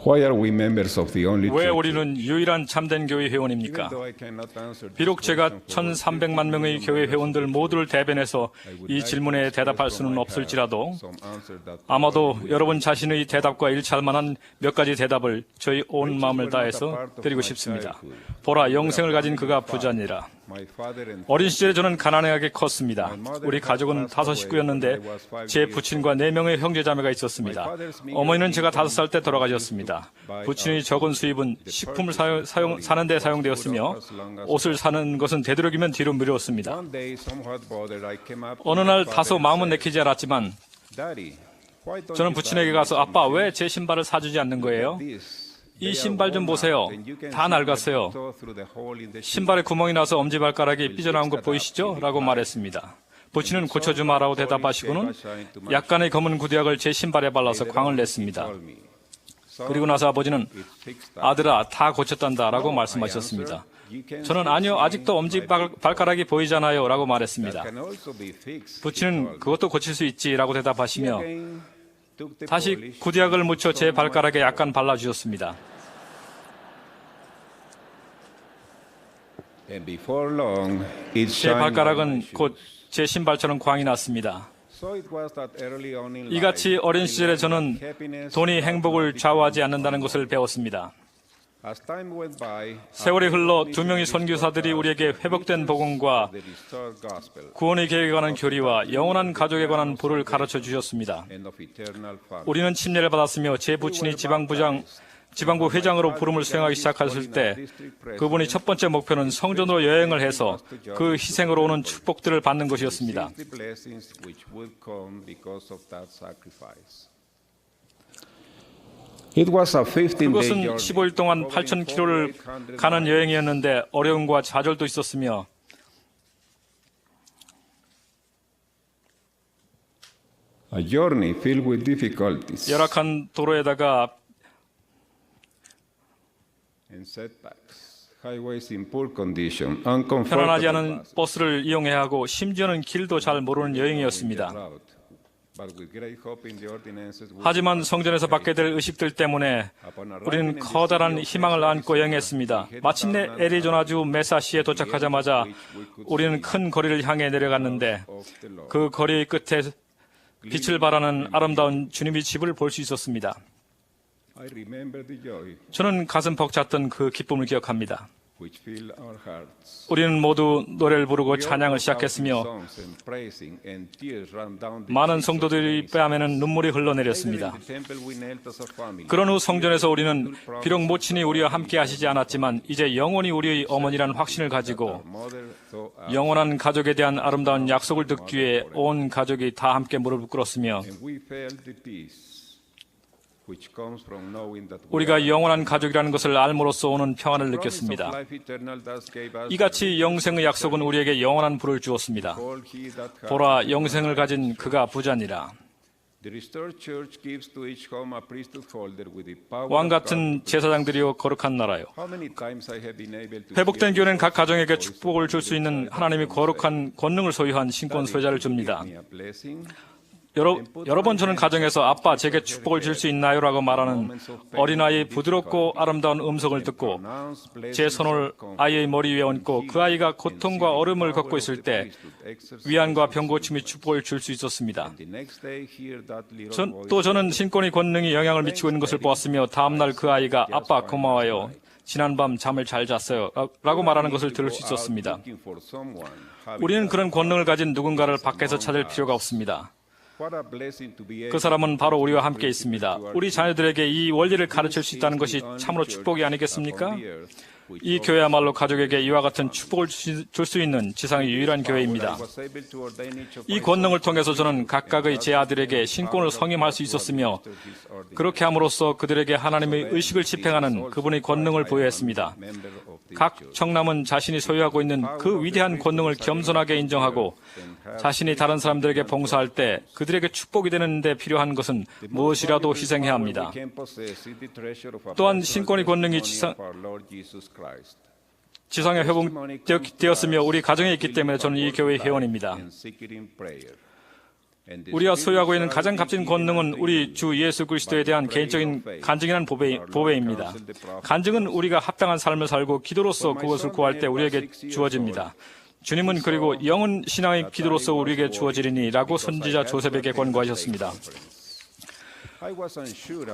Why are we members of the only 왜 church? 우리는 유일한 참된 교회 회원입니까? 비록 제가 1,300만 명의 교회 회원들 모두를 대변해서 이 질문에 대답할 수는 없을지라도 아마도 여러분 자신의 대답과 일치할 만한 몇 가지 대답을 저희 온 마음을 다해서 드리고 싶습니다. 보라, 영생을 가진 그가 부자니라. 어린 시절에 저는 가난하게 컸습니다. 우리 가족은 5 식구였는데 제 부친과 4명의 형제자매가 있었습니다. 어머니는 제가 5살 때 돌아가셨습니다. 부친의 적은 수입은 식품을 사는 데 사용되었으며 옷을 사는 것은 되도록이면 뒤로 미루었습니다. 어느 날 다소 마음은 내키지 않았지만 저는 부친에게 가서 아빠, 왜 제 신발을 사주지 않는 거예요? 이 신발 좀 보세요. 다 낡았어요. 신발에 구멍이 나서 엄지발가락이 삐져나온 거 보이시죠? 라고 말했습니다. 부친은 고쳐주마라고 대답하시고는 약간의 검은 구두약을 제 신발에 발라서 광을 냈습니다. 그리고 나서 아버지는 아들아, 다 고쳤단다 라고 말씀하셨습니다. 저는 아니요, 아직도 엄지발가락이 보이잖아요 라고 말했습니다. 부친은 그것도 고칠 수 있지 라고 대답하시며 다시 구두약을 묻혀 제 발가락에 약간 발라주셨습니다. 제 발가락은 곧 제 신발처럼 광이 났습니다. 이같이 어린 시절에 저는 돈이 행복을 좌우하지 않는다는 것을 배웠습니다. 세월이 흘러 2명의 선교사들이 우리에게 회복된 복음과 구원의 계획에 관한 교리와 영원한 가족에 관한 부를 가르쳐 주셨습니다. 우리는 침례를 받았으며 제 부친이 지방부 회장으로 부름을 수행하기 시작하셨을 때 그분이 첫 번째 목표는 성전으로 여행을 해서 그 희생으로 오는 축복들을 받는 것이었습니다. 그것은 15일 동안 8,000km를 가는 여행이었는데 어려움과 좌절도 있었으며 열악한 도로에다가 편안하지 않은 버스를 이용해야 하고 심지어는 길도 잘 모르는 여행이었습니다. 하지만 성전에서 받게 될 의식들 때문에 우리는 커다란 희망을 안고 여행했습니다. 마침내 애리조나주 메사시에 도착하자마자 우리는 큰 거리를 향해 내려갔는데 그 거리 끝에 빛을 발하는 아름다운 주님의 집을 볼 수 있었습니다. 저는 가슴 벅찼던 그 기쁨을 기억합니다. 우리는 모두 노래를 부르고 찬양을 시작했으며 많은 성도들의 뺨에는 눈물이 흘러내렸습니다. 그런 후 성전에서 우리는 비록 모친이 우리와 함께 하시지 않았지만 이제 영원히 우리의 어머니라는 확신을 가지고 영원한 가족에 대한 아름다운 약속을 듣기 위해 온 가족이 다 함께 무릎을 꿇었으며 우리가 영원한 가족이라는 것을 알므로써 오는 평안을 느꼈습니다. 이같이 영생의 약속은 우리에게 영원한 부를 주었습니다. 보라, 영생을 가진 그가 부자니라. 왕 같은 제사장들이요 거룩한 나라요. 회복된 교회는 각 가정에게 축복을 줄 수 있는 하나님의 거룩한 권능을 소유한 신권 소유자를 줍니다. 여러 번 저는 가정에서 아빠, 제게 축복을 줄 수 있나요? 라고 말하는 어린아이의 부드럽고 아름다운 음성을 듣고 제 손을 아이의 머리 위에 얹고 그 아이가 고통과 어려움을 겪고 있을 때 위안과 병고침의 축복을 줄 수 있었습니다. 저는 신권의 권능이 영향을 미치고 있는 것을 보았으며 다음날 그 아이가 아빠 고마워요. 지난밤 잠을 잘 잤어요. 라고 말하는 것을 들을 수 있었습니다. 우리는 그런 권능을 가진 누군가를 밖에서 찾을 필요가 없습니다. 그 사람은 바로 우리와 함께 있습니다. 우리 자녀들에게 이 원리를 가르칠 수 있다는 것이 참으로 축복이 아니겠습니까? 이 교회야말로 가족에게 이와 같은 축복을 줄 수 있는 지상의 유일한 교회입니다. 이 권능을 통해서 저는 각각의 제 아들에게 신권을 성임할 수 있었으며 그렇게 함으로써 그들에게 하나님의 의식을 집행하는 그분의 권능을 부여했습니다. 각 청남은 자신이 소유하고 있는 그 위대한 권능을 겸손하게 인정하고 자신이 다른 사람들에게 봉사할 때 그들에게 축복이 되는 데 필요한 것은 무엇이라도 희생해야 합니다. 또한 신권의 권능이 지상에 회복되었으며 우리 가정에 있기 때문에 저는 이 교회의 회원입니다. 우리가 소유하고 있는 가장 값진 권능은 우리 주 예수 그리스도에 대한 개인적인 간증이라는 보배입니다. 간증은 우리가 합당한 삶을 살고 기도로서 그것을 구할 때 우리에게 주어집니다. 주님은 그리고 영은 신앙의 기도로서 우리에게 주어지리니 라고 선지자 조셉에게 권고하셨습니다.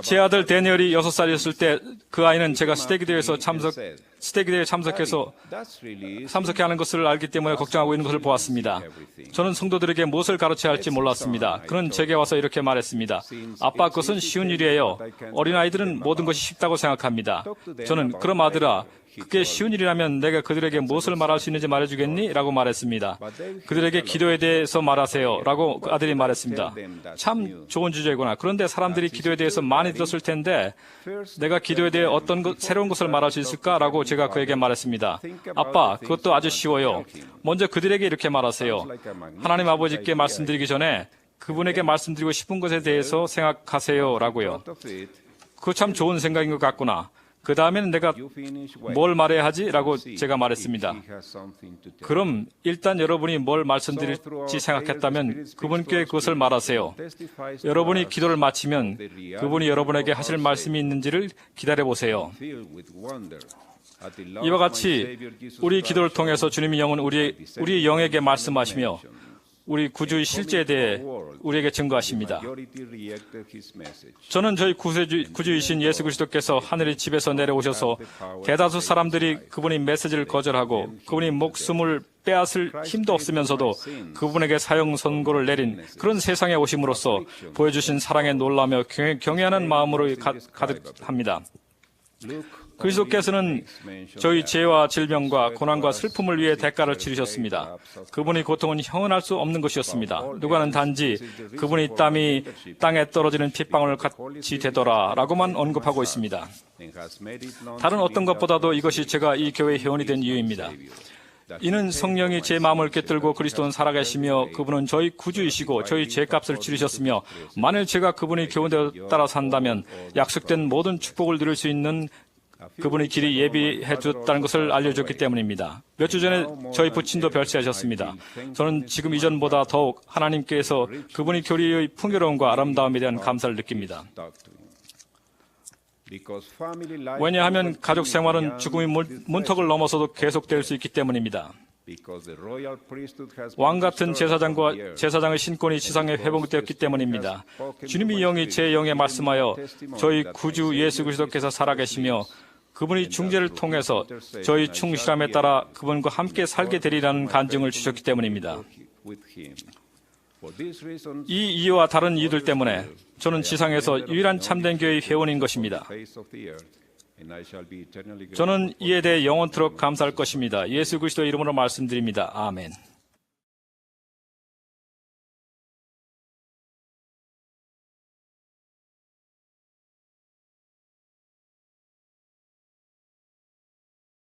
제 아들 데니엘이 6살이었을 때 그 아이는 제가 스테기대회에 참석해서 참석해야 하는 것을 알기 때문에 걱정하고 있는 것을 보았습니다. 저는 성도들에게 무엇을 가르쳐야 할지 몰랐습니다. 그는 제게 와서 이렇게 말했습니다. 아빠, 그것은 쉬운 일이에요. 어린아이들은 모든 것이 쉽다고 생각합니다. 저는 그럼 아들아, 그게 쉬운 일이라면 내가 그들에게 무엇을 말할 수 있는지 말해주겠니? 라고 말했습니다. 그들에게 기도에 대해서 말하세요. 라고 그 아들이 말했습니다. 참 좋은 주제구나. 그런데 사람들이 기도에 대해서 많이 들었을 텐데 내가 기도에 대해 어떤 새로운 것을 말할 수 있을까? 라고 제가 그에게 말했습니다. 아빠, 그것도 아주 쉬워요. 먼저 그들에게 이렇게 말하세요. 하나님 아버지께 말씀드리기 전에 그분에게 말씀드리고 싶은 것에 대해서 생각하세요. 라고요. 그거 참 좋은 생각인 것 같구나. 그 다음에는 내가 뭘 말해야 하지? 라고 제가 말했습니다. 그럼 일단 여러분이 뭘 말씀드릴지 생각했다면 그분께 그것을 말하세요. 여러분이 기도를 마치면 그분이 여러분에게 하실 말씀이 있는지를 기다려보세요. 이와 같이 우리 기도를 통해서 주님의 영은 우리 영에게 말씀하시며 우리 구주의 실제에 대해 우리에게 증거하십니다. 저는 저희 구주이신 예수 그리스도께서 하늘의 집에서 내려오셔서 대다수 사람들이 그분의 메시지를 거절하고 그분이 목숨을 빼앗을 힘도 없으면서도 그분에게 사형 선고를 내린 그런 세상에 오심으로써 보여주신 사랑에 놀라며 경외하는 마음으로 가득합니다. 그리스도께서는 저희 죄와 질병과 고난과 슬픔을 위해 대가를 치르셨습니다. 그분의 고통은 형언할 수 없는 것이었습니다. 누가는 단지 그분의 땀이 땅에 떨어지는 핏방울 같이 되더라 라고만 언급하고 있습니다. 다른 어떤 것보다도 이것이 제가 이 교회의 회원이 된 이유입니다. 이는 성령이 제 마음을 꿰뚫고 그리스도는 살아계시며 그분은 저희 구주이시고 저희 죄값을 치르셨으며 만일 제가 그분의 교훈대로 따라 산다면 약속된 모든 축복을 누릴 수 있는 그분의 길이 예비해 줬다는 것을 알려줬기 때문입니다. 몇 주 전에 저희 부친도 별세하셨습니다. 저는 지금 이전보다 더욱 하나님께서 그분의 교리의 풍요로움과 아름다움에 대한 감사를 느낍니다. 왜냐하면 가족 생활은 죽음의 문턱을 넘어서도 계속될 수 있기 때문입니다. 왕 같은 제사장의 신권이 지상에 회복되었기 때문입니다. 주님의 영이 제 영에 말씀하여 저희 구주 예수 그리스도께서 살아계시며 그분이 중재를 통해서 저희 충실함에 따라 그분과 함께 살게 되리라는 간증을 주셨기 때문입니다. 이 이유와 다른 이유들 때문에 저는 지상에서 유일한 참된 교회의 회원인 것입니다. 저는 이에 대해 영원토록 감사할 것입니다. 예수 그리스도의 이름으로 말씀드립니다. 아멘.